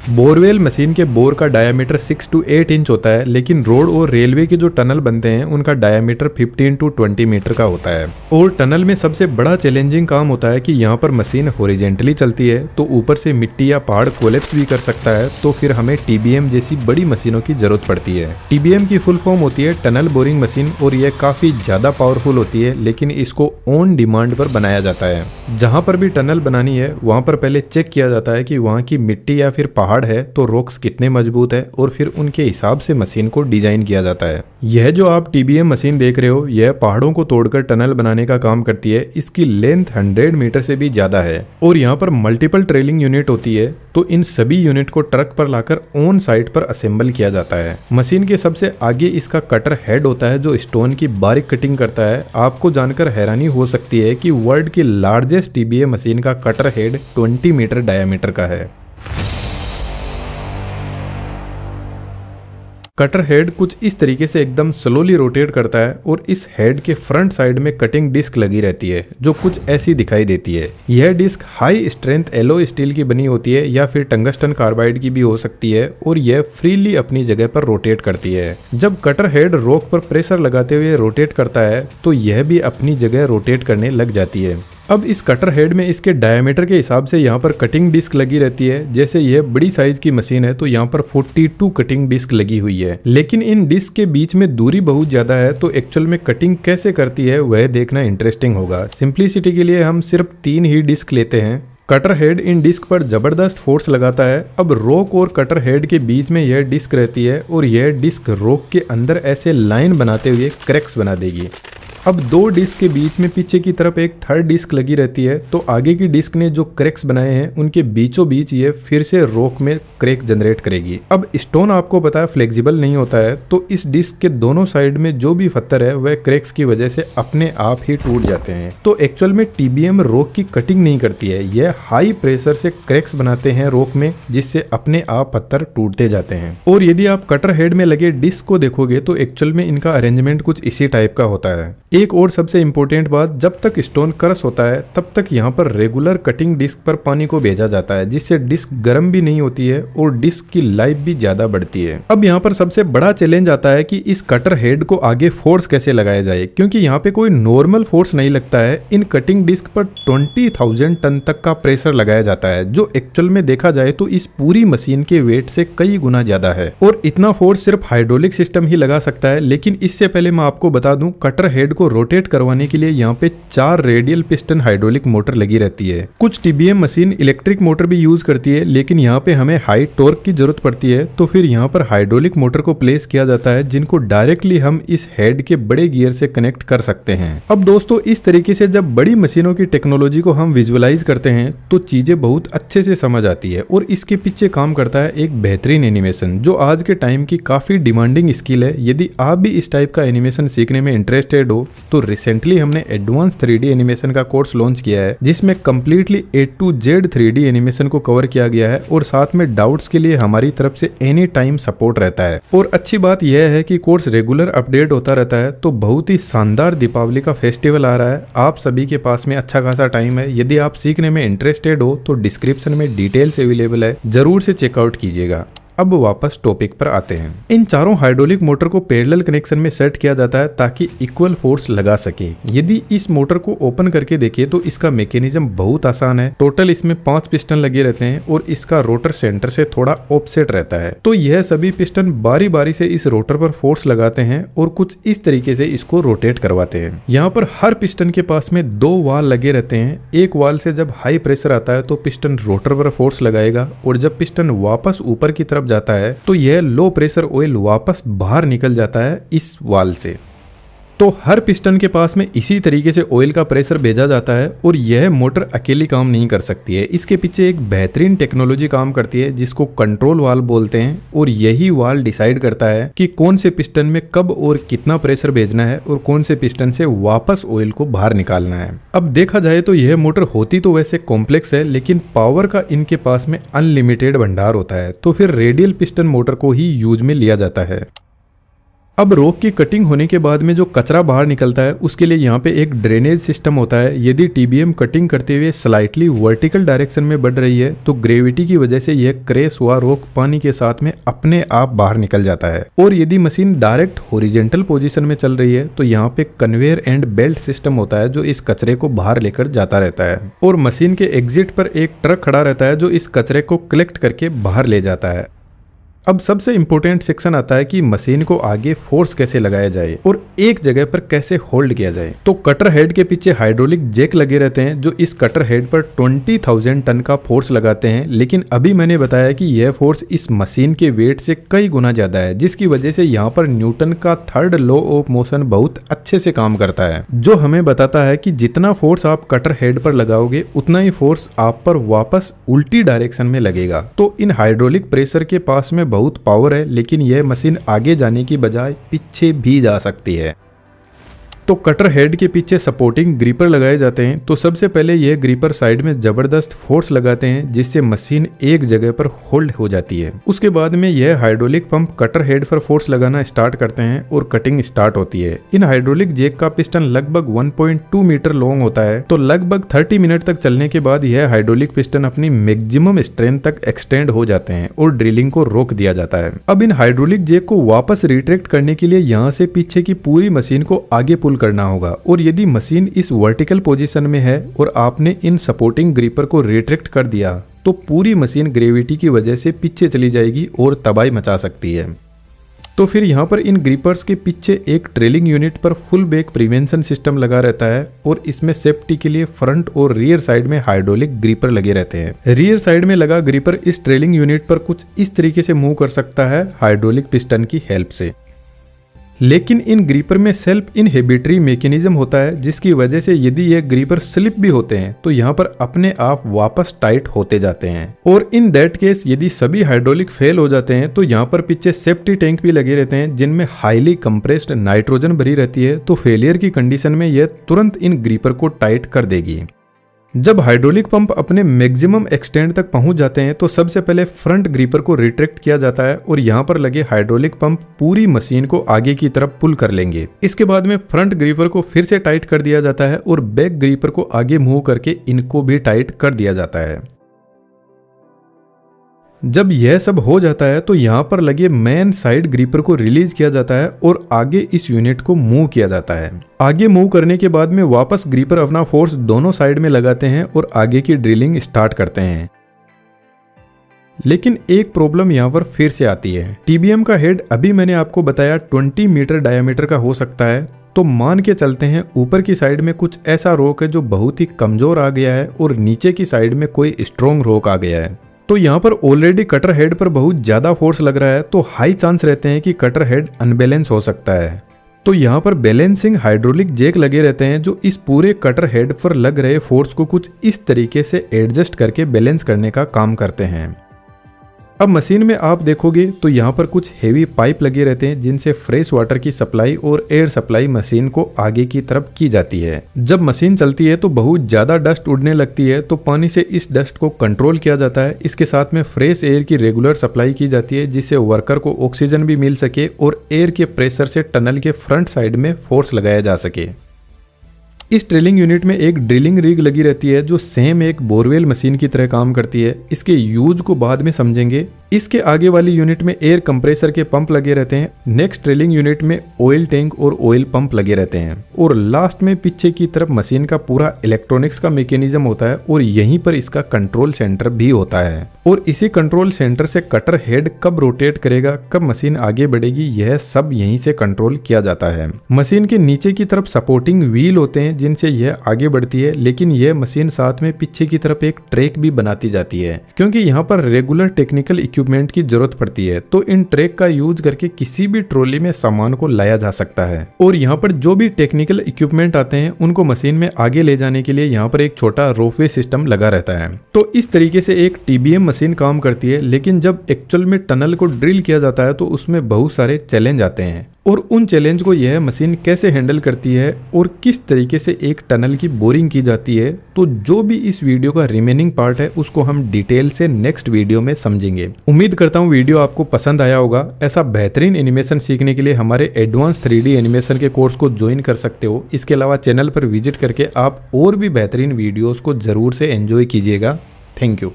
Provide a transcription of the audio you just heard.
Borewell machine के bore का diameter 6 to 8 inch होता है, लेकिन रोड और रेलवे के जो टनल बनते हैं उनका डायामीटर 15 to 20 मीटर का होता है। और टनल में सबसे बड़ा चैलेंजिंग काम होता है कि यहाँ पर मशीन हॉरिजेंटली चलती है तो ऊपर से मिट्टी या पहाड़ कोलैप्स भी कर सकता है, तो फिर हमें टीबीएम जैसी बड़ी मशीनों की जरूरत पड़ती है। टीबीएम की फुल फॉर्म होती है टनल बोरिंग मशीन, और यह काफी ज्यादा पावरफुल होती है, लेकिन इसको ऑन डिमांड पर बनाया जाता है। जहां पर भी टनल बनानी है वहां पर पहले चेक किया जाता है कि वहां की मिट्टी या फिर पहाड़ है तो रॉक्स कितने मजबूत है, और फिर उनके हिसाब से मशीन को डिजाइन किया जाता है। यह जो आप टीबीएम मशीन देख रहे हो, यह पहाड़ों को तोड़कर टनल बनाने का काम करती है। इसकी लेंथ 100 मीटर से भी ज्यादा है, और यहाँ पर मल्टीपल ट्रेलिंग यूनिट होती है, तो इन सभी यूनिट को ट्रक पर लाकर ऑन साइट पर असेंबल किया जाता है। मशीन के सबसे आगे इसका कटर हेड होता है जो स्टोन की बारीक कटिंग करता है। आपको जानकर हैरानी हो सकती है कि वर्ल्ड की लार्जेस्ट टीबीएम मशीन का कटर हेड 20 मीटर डायमीटर का है। कटर हेड कुछ इस तरीके से एकदम स्लोली रोटेट करता है, और इस हेड के फ्रंट साइड में कटिंग डिस्क लगी रहती है जो कुछ ऐसी दिखाई देती है। यह disc high strength alloy steel की बनी होती है या फिर टंगस्टन कार्बाइड की भी हो सकती है, और यह फ्रीली अपनी जगह पर रोटेट करती है। जब कटर हेड रॉक पर प्रेशर लगाते हुए रोटेट करता है तो यह भी अपनी जगह रोटेट करने लग जाती है। अब इस कटर हेड में इसके डायमीटर के हिसाब से यहाँ पर कटिंग डिस्क लगी रहती है। जैसे यह बड़ी साइज की मशीन है तो यहाँ पर 42 कटिंग डिस्क लगी हुई है, लेकिन इन डिस्क के बीच में दूरी बहुत ज्यादा है, तो एक्चुअल में कटिंग कैसे करती है वह देखना इंटरेस्टिंग होगा। सिंप्लिसिटी के लिए हम सिर्फ 3 ही डिस्क लेते हैं। कटर हेड इन डिस्क पर जबरदस्त फोर्स लगाता है। अब रॉक और कटर हेड के बीच में यह डिस्क रहती है, और यह डिस्क रॉक के अंदर ऐसे लाइन बनाते हुए क्रैक्स बना देगी। अब 2 डिस्क के बीच में पीछे की तरफ एक थर्ड डिस्क लगी रहती है, तो आगे की डिस्क ने जो क्रैक्स बनाए हैं उनके बीचों बीच ये फिर से रॉक में क्रैक जनरेट करेगी। अब स्टोन आपको पता है फ्लेक्सिबल नहीं होता है, तो इस डिस्क के दोनों साइड में जो भी पत्थर है वह क्रैक्स की वजह से अपने आप ही टूट जाते हैं। तो एक्चुअल में टीबीएम रॉक की कटिंग नहीं करती है, यह हाई प्रेशर से क्रैक्स बनाते हैं रॉक में, जिससे अपने आप पत्थर टूटते जाते हैं। और यदि आप कटर हेड में लगे डिस्क को देखोगे तो एक्चुअल में इनका अरेंजमेंट कुछ इसी टाइप का होता है। एक और सबसे इंपॉर्टेंट बात, जब तक स्टोन क्रश होता है तब तक यहाँ पर रेगुलर कटिंग डिस्क पर पानी को भेजा जाता है, जिससे डिस्क गर्म भी नहीं होती है और डिस्क की लाइफ भी ज्यादा बढ़ती है। अब यहाँ पर सबसे बड़ा चैलेंज आता है कि इस कटर हेड को आगे फोर्स कैसे लगाया जाए, क्योंकि यहाँ पे कोई नॉर्मल फोर्स नहीं लगता है। इन कटिंग डिस्क पर 20,000 टन तक का प्रेशर लगाया जाता है, जो एक्चुअल में देखा जाए तो इस पूरी मशीन के वेट से कई गुना ज्यादा है। और इतना फोर्स सिर्फ हाइड्रोलिक सिस्टम ही लगा सकता है। लेकिन इससे पहले मैं आपको बता दूं, कटर हेड को रोटेट करवाने के लिए यहाँ पे 4 रेडियल पिस्टन हाइड्रोलिक मोटर लगी रहती है। कुछ टीबीएम मशीन इलेक्ट्रिक मोटर भी यूज करती है, लेकिन यहाँ पे हमें हाई टॉर्क की जरूरत पड़ती है, तो फिर यहाँ पर हाइड्रोलिक मोटर को प्लेस किया जाता है, जिनको डायरेक्टली हम इस हेड के बड़े गियर से कनेक्ट कर सकते हैं। अब दोस्तों, इस तरीके से जब बड़ी मशीनों की टेक्नोलॉजी को हम विजुअलाइज करते हैं तो चीजें बहुत अच्छे से समझ आती है, और इसके पीछे काम करता है एक बेहतरीन एनिमेशन, जो आज के टाइम की काफी डिमांडिंग स्किल है। यदि आप भी इस टाइप का एनिमेशन सीखने में इंटरेस्टेड हो तो रिसेंटली हमने एडवांस 3D एनिमेशन का कोर्स लॉन्च किया है, जिसमें completely A to Z 3D animation को कवर किया गया है, और साथ में डाउट्स के लिए हमारी तरफ से एनी टाइम सपोर्ट रहता है। और अच्छी बात यह है कि कोर्स रेगुलर अपडेट होता रहता है। तो बहुत ही शानदार दीपावली का फेस्टिवल आ रहा है, आप सभी के पास में अच्छा खासा टाइम है। यदि आप सीखने में इंटरेस्टेड हो तो डिस्क्रिप्शन में डिटेल्स अवेलेबल है, जरूर से चेकआउट कीजिएगा। अब वापस टॉपिक पर आते हैं। इन चारों हाइड्रोलिक मोटर को पैरेलल कनेक्शन में सेट किया जाता है ताकि इक्वल फोर्स लगा सके। यदि इस मोटर को ओपन करके देखें तो इसका मैकेनिज्म बहुत आसान है। टोटल इसमें 5 पिस्टन लगे रहते हैं, और इसका रोटर सेंटर से थोड़ा ऑफसेट रहता है। तो यह सभी पिस्टन बारी बारी से इस रोटर पर फोर्स लगाते हैं और कुछ इस तरीके से इसको रोटेट करवाते हैं। यहाँ पर हर पिस्टन के पास में 2 वाल लगे रहते हैं। एक वाल से जब हाई प्रेशर आता है तो पिस्टन रोटर पर फोर्स लगाएगा, और जब पिस्टन वापस ऊपर की तरफ जाता है तो यह लो प्रेशर ऑयल वापस बाहर निकल जाता है इस वाल से। तो हर पिस्टन के पास में इसी तरीके से ऑयल का प्रेशर भेजा जाता है, और यह मोटर अकेली काम नहीं कर सकती है। इसके पीछे एक बेहतरीन टेक्नोलॉजी काम करती है जिसको कंट्रोल वाल्व बोलते हैं, और यही वाल्व डिसाइड करता है कि कौन से पिस्टन में कब और कितना प्रेशर भेजना है और कौन से पिस्टन से वापस ऑयल को बाहर निकालना है। अब देखा जाए तो यह मोटर होती तो वैसे कॉम्प्लेक्स है, लेकिन पावर का इनके पास में अनलिमिटेड भंडार होता है, तो फिर रेडियल पिस्टन मोटर को ही यूज में लिया जाता है। अब रॉक की कटिंग होने के बाद में जो कचरा बाहर निकलता है उसके लिए यहाँ पे एक ड्रेनेज सिस्टम होता है। यदि टीबीएम कटिंग करते हुए स्लाइटली वर्टिकल डायरेक्शन में बढ़ रही है तो ग्रेविटी की वजह से यह क्रैश हुआ रॉक पानी के साथ में अपने आप बाहर निकल जाता है। और यदि मशीन डायरेक्ट हॉरिजॉन्टल पोजीशन में चल रही है तो यहाँ पे कन्वेयर एंड बेल्ट सिस्टम होता है जो इस कचरे को बाहर लेकर जाता रहता है। और मशीन के एग्जिट पर एक ट्रक खड़ा रहता है जो इस कचरे को कलेक्ट करके बाहर ले जाता है। अब सबसे इंपॉर्टेंट सेक्शन आता है कि मशीन को आगे फोर्स कैसे लगाया जाए और एक जगह पर कैसे होल्ड किया जाए। तो कटर हेड के पीछे हाइड्रोलिक जैक लगे रहते हैं जो इस कटर हेड पर 20,000 टन का फोर्स लगाते हैं। लेकिन अभी मैंने बताया कि यह फोर्स इस मशीन के वेट से कई गुना ज्यादा है, जिसकी वजह से यहाँ पर न्यूटन का थर्ड लॉ ऑफ मोशन बहुत अच्छे से काम करता है, जो हमें बताता है कि जितना फोर्स आप कटर हेड पर लगाओगे उतना ही फोर्स आप पर वापस उल्टी डायरेक्शन में लगेगा। तो इन हाइड्रोलिक प्रेशर के पास में बहुत पावर है, लेकिन यह मशीन आगे जाने की बजाय पीछे भी जा सकती है। तो कटर हेड के पीछे सपोर्टिंग ग्रिपर लगाए जाते हैं। तो सबसे पहले यह ग्रिपर साइड में जबरदस्त फोर्स लगाते हैं जिससे मशीन एक जगह पर होल्ड हो जाती है। उसके बाद में यह हाइड्रोलिक पंप कटर हेड पर फोर्स लगाना स्टार्ट करते हैं और कटिंग स्टार्ट होती है। इन हाइड्रोलिक जैक का पिस्टन लगभग 1.2 मीटर लॉन्ग होता है। तो लगभग 30 मिनट तक चलने के बाद यह हाइड्रोलिक पिस्टन अपनी मैक्सिमम स्ट्रेंथ तक एक्सटेंड हो जाते हैं और ड्रिलिंग को रोक दिया जाता है। अब इन हाइड्रोलिक जैक को वापस रिट्रैक्ट करने के लिए यहाँ से पीछे की पूरी मशीन को आगे पुल करना होगा। और यदि मशीन इस वर्टिकल पोजीशन में है और आपने इन सपोर्टिंग ग्रिपर को रिट्रैक्ट कर दिया तो पूरी मशीन ग्रेविटी की वजह से पीछे चली जाएगी और तबाही मचा सकती है। तो फिर यहाँ पर इन ग्रिपर्स के पीछे एक ट्रेलिंग यूनिट पर फुल बैक प्रिवेंशन सिस्टम लगा रहता है और इसमें सेफ्टी के लिए फ्रंट और रियर साइड में हाइड्रोलिक ग्रिपर लगे रहते हैं। रियर साइड में लगा ग्रिपर इस ट्रेलिंग यूनिट पर कुछ इस तरीके से मूव कर सकता है हाइड्रोलिक पिस्टन की हेल्प से। लेकिन इन ग्रिपर में सेल्फ इनहिबिटरी मैकेनिज्म होता है जिसकी वजह से यदि ये ग्रिपर स्लिप भी होते हैं तो यहाँ पर अपने आप वापस टाइट होते जाते हैं। और इन दैट केस यदि सभी हाइड्रोलिक फेल हो जाते हैं तो यहाँ पर पीछे सेफ्टी टैंक भी लगे रहते हैं जिनमें हाईली कंप्रेस्ड नाइट्रोजन भरी रहती है। तो फेलियर की कंडीशन में यह तुरंत इन ग्रिपर को टाइट कर देगी। जब हाइड्रोलिक पंप अपने मैक्सिमम एक्सटेंड तक पहुंच जाते हैं तो सबसे पहले फ्रंट ग्रिपर को रिट्रैक्ट किया जाता है और यहां पर लगे हाइड्रोलिक पंप पूरी मशीन को आगे की तरफ पुल कर लेंगे। इसके बाद में फ्रंट ग्रिपर को फिर से टाइट कर दिया जाता है और बैक ग्रिपर को आगे मूव करके इनको भी टाइट कर दिया जाता है। जब यह सब हो जाता है तो यहाँ पर लगे मेन साइड ग्रिपर को रिलीज किया जाता है और आगे इस यूनिट को मूव किया जाता है। आगे मूव करने के बाद में वापस ग्रिपर अपना फोर्स दोनों साइड में लगाते हैं और आगे की ड्रिलिंग स्टार्ट करते हैं। लेकिन एक प्रॉब्लम यहाँ पर फिर से आती है। टीबीएम का हेड अभी मैंने आपको बताया 20 मीटर डायमीटर का हो सकता है। तो मान के चलते हैं ऊपर की साइड में कुछ ऐसा रॉक है जो बहुत ही कमजोर आ गया है और नीचे की साइड में कोई स्ट्रॉन्ग रॉक आ गया है। तो यहाँ पर ऑलरेडी कटर हेड पर बहुत ज्यादा फोर्स लग रहा है तो हाई चांस रहते हैं कि कटर हेड अनबैलेंस हो सकता है। तो यहाँ पर बैलेंसिंग हाइड्रोलिक जैक लगे रहते हैं जो इस पूरे कटर हेड पर लग रहे फोर्स को कुछ इस तरीके से एडजस्ट करके बैलेंस करने का काम करते हैं। अब मशीन में आप देखोगे तो यहाँ पर कुछ हेवी पाइप लगे रहते हैं जिनसे फ्रेश वाटर की सप्लाई और एयर सप्लाई मशीन को आगे की तरफ की जाती है। जब मशीन चलती है तो बहुत ज्यादा डस्ट उड़ने लगती है तो पानी से इस डस्ट को कंट्रोल किया जाता है। इसके साथ में फ्रेश एयर की रेगुलर सप्लाई की जाती है जिससे वर्कर को ऑक्सीजन भी मिल सके और एयर के प्रेशर से टनल के फ्रंट साइड में फोर्स लगाया जा सके। इस ड्रिलिंग यूनिट में एक ड्रिलिंग रिग लगी रहती है जो सेम एक बोरवेल मशीन की तरह काम करती है। इसके यूज को बाद में समझेंगे। इसके आगे वाली यूनिट में एयर कंप्रेसर के पंप लगे रहते हैं। नेक्स्ट ड्रिलिंग यूनिट में ऑयल टैंक और ऑयल पंप लगे रहते हैं और लास्ट में पीछे की तरफ मशीन का पूरा इलेक्ट्रॉनिक्स का मैकेनिज्म होता है और यहीं पर इसका कंट्रोल सेंटर भी होता है। और इसी कंट्रोल सेंटर से कटर हेड कब रोटेट करेगा, कब मशीन आगे बढ़ेगी, यह सब यहीं से कंट्रोल किया जाता है। मशीन के नीचे की तरफ सपोर्टिंग व्हील होते हैं जिनसे यह आगे बढ़ती है, लेकिन यह मशीन साथ में पीछे की तरफ एक ट्रैक भी बनाती जाती है क्योंकि यहाँ पर रेगुलर टेक्निकल इक्विपमेंट की जरूरत पड़ती है। तो इन ट्रैक का यूज करके किसी भी ट्रॉली में सामान को लाया जा सकता है और यहाँ पर जो भी टेक्निकल इक्विपमेंट आते हैं उनको मशीन में आगे ले जाने के लिए यहाँ पर एक छोटा रोपवे सिस्टम लगा रहता है। तो इस तरीके से एक टीबीएम मशीन काम करती है। लेकिन जब एक्चुअल में टनल को ड्रिल किया जाता है तो उसमें बहुत सारे चैलेंज आते हैं और उन चैलेंज को यह मशीन कैसे हैंडल करती है और किस तरीके से एक टनल की बोरिंग की जाती है। तो जो भी इस वीडियो का रिमेनिंग पार्ट है उसको हम डिटेल से नेक्स्ट वीडियो में समझेंगे। उम्मीद करता हूँ वीडियो आपको पसंद आया होगा। ऐसा बेहतरीन एनिमेशन सीखने के लिए हमारे एडवांस 3D एनिमेशन के कोर्स को ज्वाइन कर सकते हो। इसके अलावा चैनल पर विजिट करके आप और भी बेहतरीन वीडियोस को जरूर से एंजॉय कीजिएगा। Thank you.